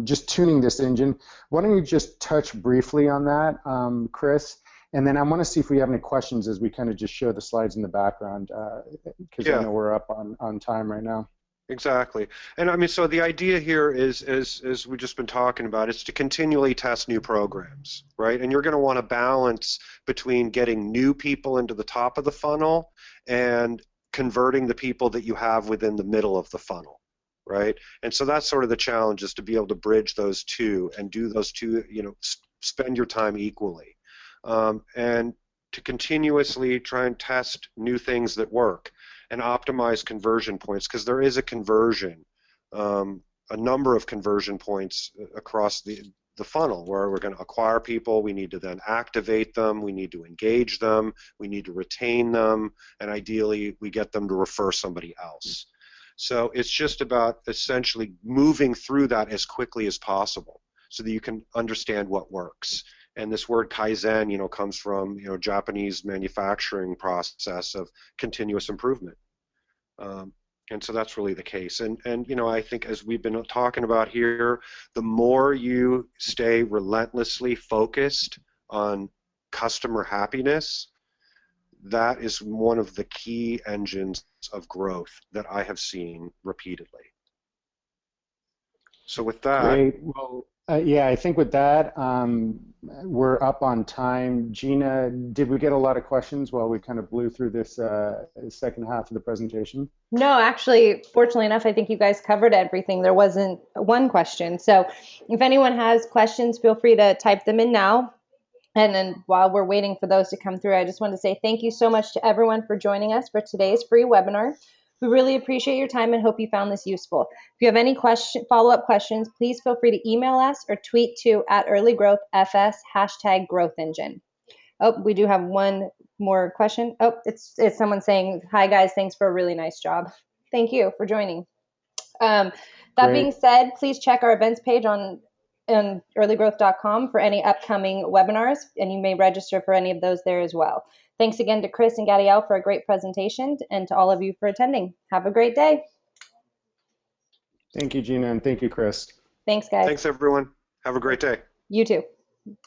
just tuning this engine. Why don't you just touch briefly on that, Chris? And then I want to see if we have any questions as we kind of just show the slides in the background, because I know we're up on time right now. Exactly. And I mean, so the idea here is, as we've just been talking about, is to continually test new programs, right? And you're going to want to balance between getting new people into the top of the funnel and converting the people that you have within the middle of the funnel, right? And so that's sort of the challenge, is to be able to bridge those two and do those two, spend your time equally. And to continuously try and test new things that work and optimize conversion points, because there is a conversion, a number of conversion points across the funnel where we're going to acquire people, we need to then activate them, we need to engage them, we need to retain them, and ideally we get them to refer somebody else. So it's just about essentially moving through that as quickly as possible so that you can understand what works. And this word Kaizen, comes from, Japanese manufacturing process of continuous improvement. And so that's really the case. And I think as we've been talking about here, the more you stay relentlessly focused on customer happiness, that is one of the key engines of growth that I have seen repeatedly. So with that. Great. Well, yeah, I think with that, we're up on time. Gina, did we get a lot of questions while we kind of blew through this second half of the presentation? No, actually, fortunately enough, I think you guys covered everything. There wasn't one question. So if anyone has questions, feel free to type them in now. And then while we're waiting for those to come through, I just want to say thank you so much to everyone for joining us for today's free webinar. We really appreciate your time and hope you found this useful. If you have any follow-up questions, please feel free to email us or tweet to @earlygrowthfs #growthengine. Oh, we do have one more question. Oh, it's someone saying, hi guys, thanks for a really nice job. Thank you for joining. That being said, please check our events page on earlygrowth.com for any upcoming webinars, and you may register for any of those there as well. Thanks again to Chris and Gadiel for a great presentation, and to all of you for attending. Have a great day. Thank you, Gina, and thank you, Chris. Thanks, guys. Thanks, everyone. Have a great day. You too.